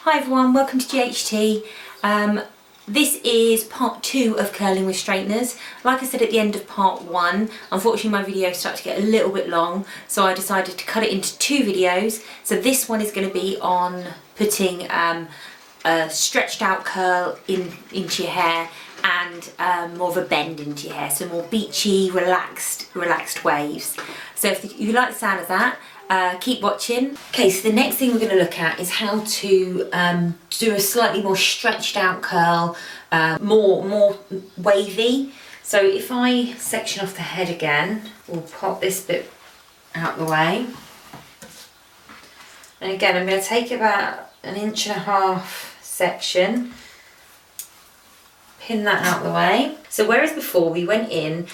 Hi everyone, welcome to GHT. This is part 2 of curling with straighteners. Like I said at the end of part 1, unfortunately my video started to get a little bit long, so I decided to cut it into 2 videos. So this one is going to be on putting a stretched out curl into your hair and more of a bend into your hair, so more beachy, relaxed waves. So if you like the sound of that, keep watching. Okay, so the next thing we're going to look at is how to do a slightly more stretched out curl, more wavy. So if I section off the head again, we'll pop this bit out the way. And again, I'm going to take about 1.5 inch section, pin that out the way. So whereas before we went in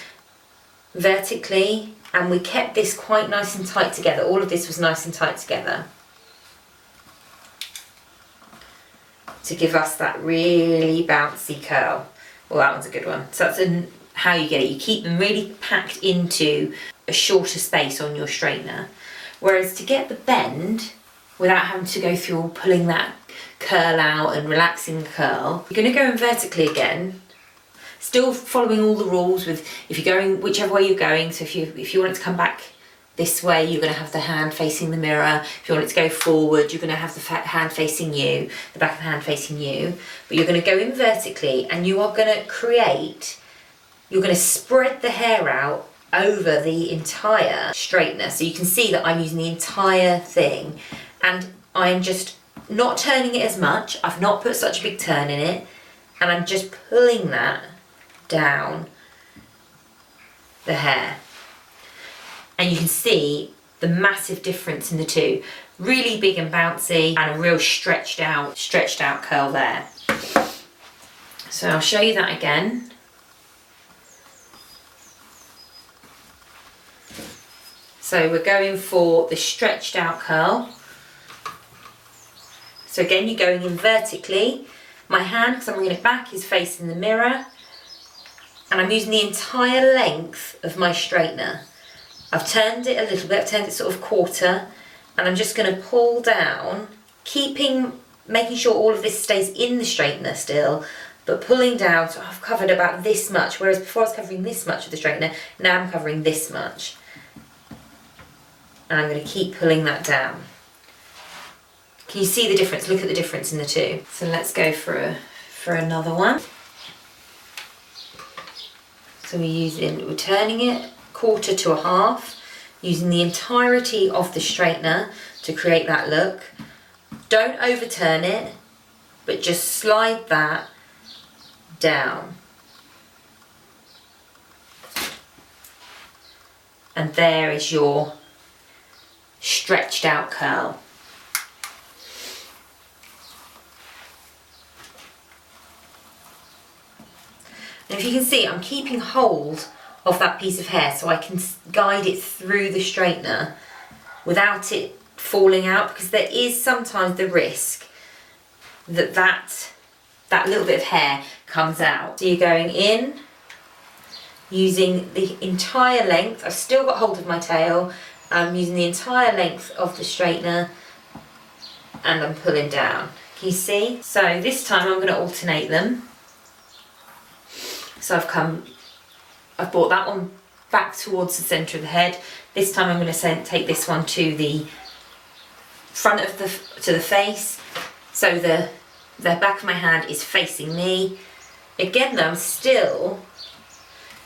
vertically and we kept this quite nice and tight together, all of this was nice and tight together to give us that really bouncy curl. Well, that one's a good one. So that's how you get it. You keep them really packed into a shorter space on your straightener. Whereas to get the bend without having to go through pulling that curl out and relaxing the curl, you're going to go in vertically again. Still following all the rules with if you're going whichever way you're going. So if you want it to come back this way, you're going to have the hand facing the mirror. If you want it to go forward, you're going to have the hand facing you, the back of the hand facing you. But you're going to go in vertically and you are going to you're going to spread the hair out over the entire straightener. So you can see that I'm using the entire thing and I'm just not turning it as much. I've not put such a big turn in it and I'm just pulling that down the hair, and you can see the massive difference in the two. Really big and bouncy and a real stretched out curl there. So I'll show you that again. So we're going for the stretched out curl. So again, you're going in vertically. My hand, because I'm bringing it back, is facing the mirror. And I'm using the entire length of my straightener. I've turned it a little bit, I've turned it sort of quarter, and I'm just going to pull down, making sure all of this stays in the straightener still, but pulling down, so I've covered about this much, whereas before I was covering this much of the straightener, now I'm covering this much. And I'm going to keep pulling that down. Can you see the difference? Look at the difference in the two. So let's go for another one. So we're turning it quarter to a half, using the entirety of the straightener to create that look. Don't overturn it, but just slide that down. And there is your stretched out curl. And if you can see, I'm keeping hold of that piece of hair so I can guide it through the straightener without it falling out, because there is sometimes the risk that that little bit of hair comes out. So you're going in, using the entire length. I've still got hold of my tail. I'm using the entire length of the straightener and I'm pulling down. Can you see? So this time I'm going to alternate them. So I've brought that one back towards the centre of the head. This time I'm going to take this one to the front of the face. So the back of my hand is facing me. Again though, I'm still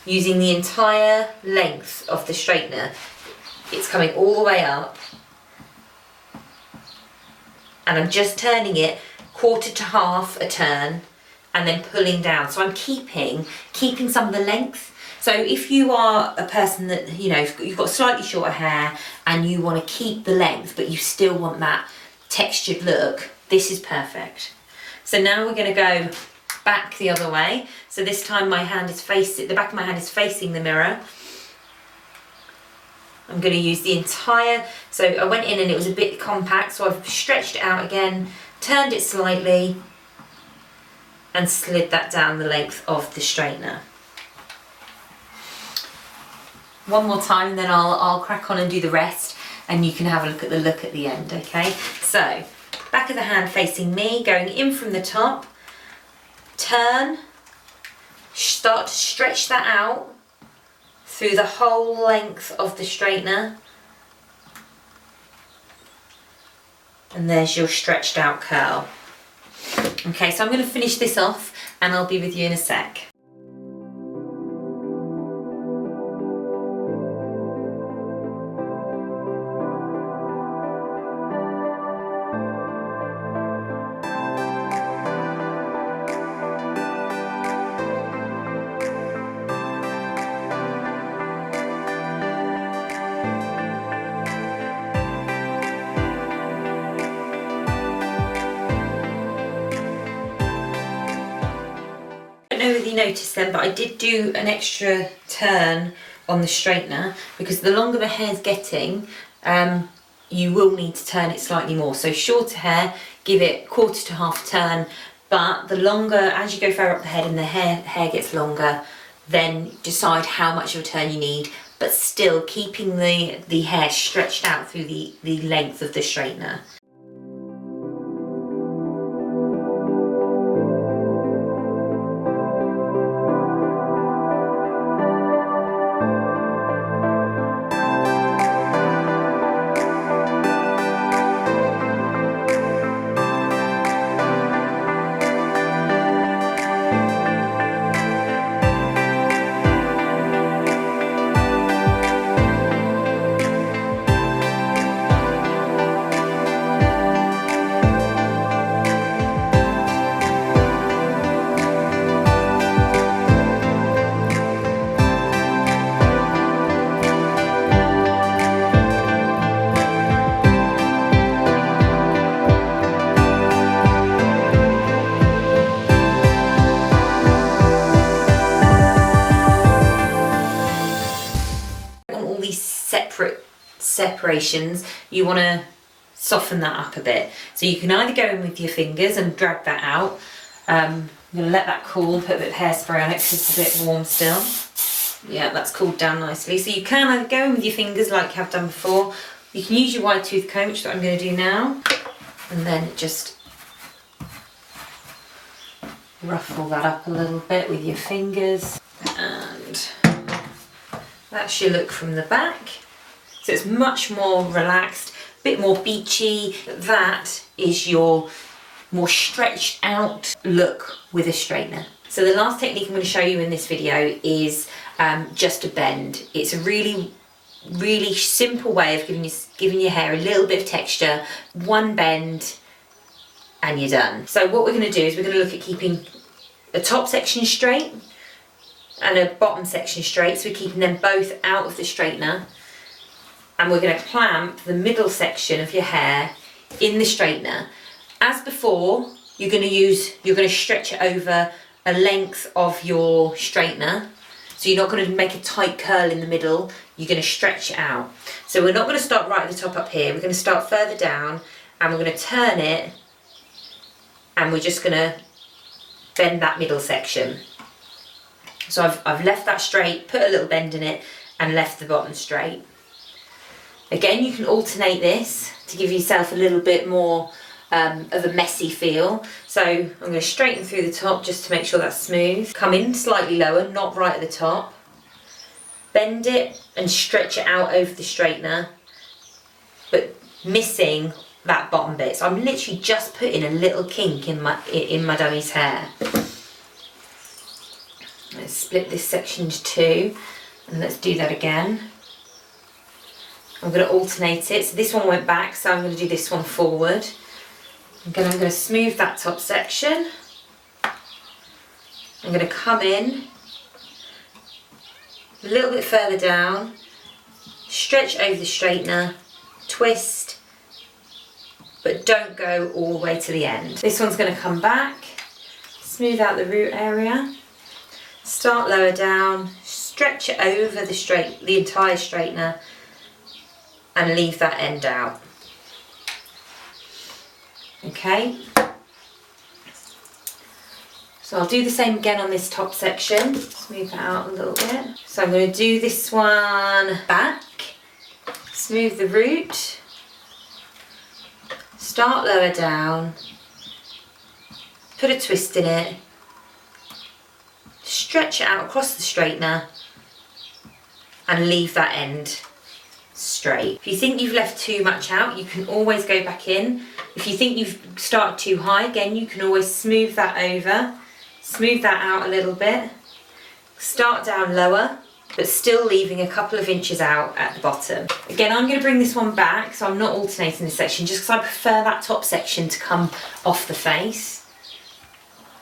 using the entire length of the straightener. It's coming all the way up. And I'm just turning it quarter to half a turn and then pulling down. So I'm keeping some of the length. So if you are a person that, you know, you've got slightly shorter hair and you want to keep the length, but you still want that textured look, this is perfect. So now we're going to go back the other way. So this time my hand is the back of my hand is facing the mirror. I'm going to use the entire, so I went in and it was a bit compact, so I've stretched it out again, turned it slightly, and slid that down the length of the straightener. One more time, then I'll crack on and do the rest, and you can have a look at the end, okay? So back of the hand facing me, going in from the top, turn, start to stretch that out through the whole length of the straightener. And there's your stretched out curl. Okay, so I'm going to finish this off and I'll be with you in a sec. I don't know whether you noticed then, but I did do an extra turn on the straightener because the longer the hair's getting, you will need to turn it slightly more. So shorter hair, give it quarter to half turn, but the longer, as you go further up the head and the hair gets longer, then decide how much of a turn you need, but still keeping the hair stretched out through the length of the straightener. Separations, you want to soften that up a bit. So you can either go in with your fingers and drag that out. I'm going to let that cool, put a bit of hairspray on it because it's a bit warm still. Yeah, that's cooled down nicely. So you can either go in with your fingers like you have done before. You can use your wide tooth comb, which is what I'm going to do now. And then just ruffle that up a little bit with your fingers. And that's your look from the back. So it's much more relaxed, a bit more beachy. That is your more stretched out look with a straightener. So the last technique I'm going to show you in this video is just a bend. It's a really simple way of giving your hair a little bit of texture. One bend and you're done. So what we're going to do is we're going to look at keeping a top section straight and a bottom section straight. So we're keeping them both out of the straightener. And we're going to clamp the middle section of your hair in the straightener. As before, you're going to stretch it over a length of your straightener. So you're not going to make a tight curl in the middle, you're going to stretch it out. So we're not going to start right at the top up here, we're going to start further down and we're going to turn it and we're just going to bend that middle section. So I've left that straight, put a little bend in it and left the bottom straight. Again, you can alternate this to give yourself a little bit more of a messy feel. So I'm going to straighten through the top just to make sure that's smooth. Come in slightly lower, not right at the top. Bend it and stretch it out over the straightener, but missing that bottom bit. So I'm literally just putting a little kink in my dummy's hair. Let's split this section into two and let's do that again. I'm going to alternate it. So this one went back, so I'm going to do this one forward. I'm going to smooth that top section. I'm going to come in a little bit further down, stretch over the straightener, twist, but don't go all the way to the end. This one's going to come back, smooth out the root area, start lower down, stretch it over the entire straightener, and leave that end out. Okay, so I'll do the same again on this top section, smooth that out a little bit. So I'm going to do this one back, smooth the root, Start lower down, put a twist in it, stretch it out across the straightener and leave that end straight. If you think you've left too much out, you can always go back in. If you think you've started too high, again, you can always smooth that over, smooth that out a little bit, start down lower, but still leaving a couple of inches out at the bottom. Again, I'm going to bring this one back, so I'm not alternating this section, just because I prefer that top section to come off the face.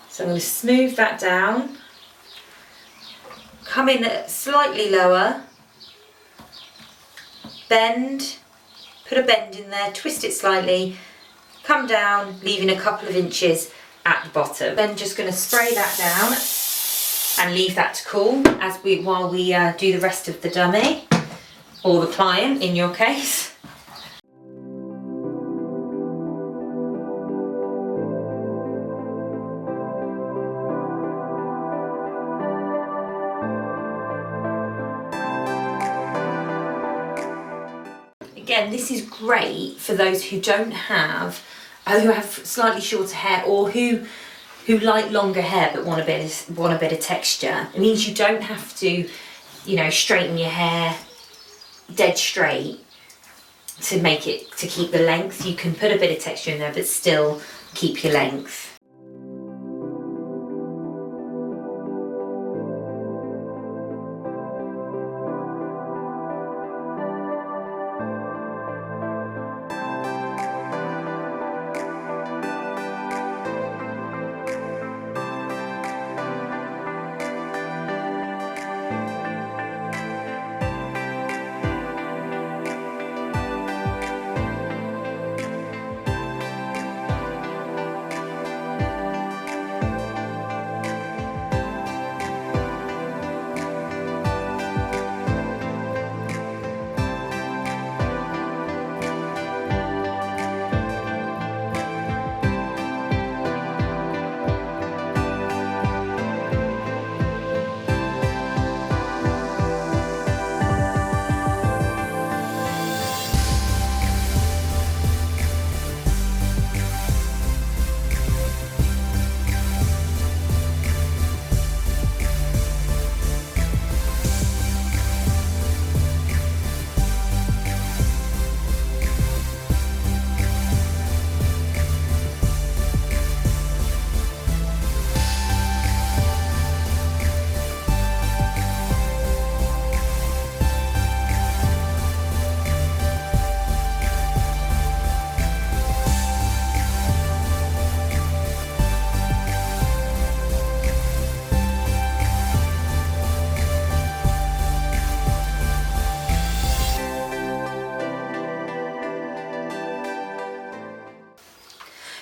So I'm going to smooth that down, come in slightly lower, bend, put a bend in there, twist it slightly, come down, leaving a couple of inches at the bottom. Then just going to spray that down and leave that to cool while we do the rest of the dummy, or the client in your case. Again, this is great for those who don't have, who have slightly shorter hair, or who like longer hair but want a bit of texture. It means you don't have to, you know, straighten your hair dead straight to keep the length. You can put a bit of texture in there but still keep your length.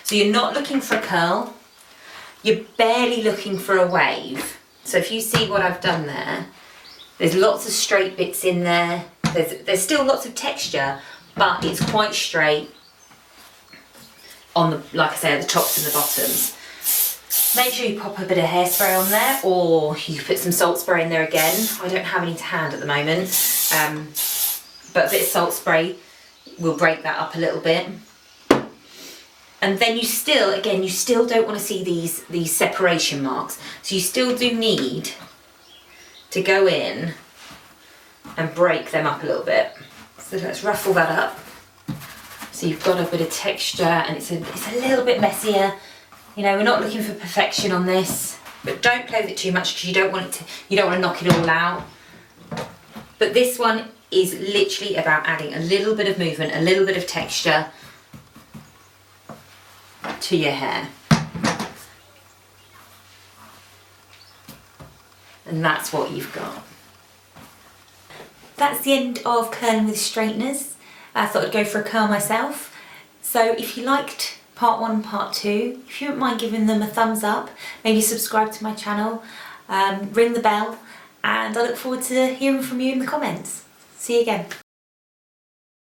So you're not looking for a curl, you're barely looking for a wave. So if you see what I've done there, there's lots of straight bits in there, there's still lots of texture, but it's quite straight on the, like I say, at the tops and the bottoms. Make sure you pop a bit of hairspray on there, or you put some salt spray in there again. I don't have any to hand at the moment, but a bit of salt spray will break that up a little bit. And then you still don't want to see these separation marks. So you still do need to go in and break them up a little bit. So let's ruffle that up. So you've got a bit of texture, and it's a little bit messier. You know, we're not looking for perfection on this, but don't play with it too much because you don't want to knock it all out. But this one is literally about adding a little bit of movement, a little bit of texture to your hair. And that's what you've got. That's the end of curling with straighteners. I thought I'd go for a curl myself. So if you liked part 1 and part 2, if you wouldn't mind giving them a thumbs up, maybe subscribe to my channel, ring the bell, and I look forward to hearing from you in the comments. See you again.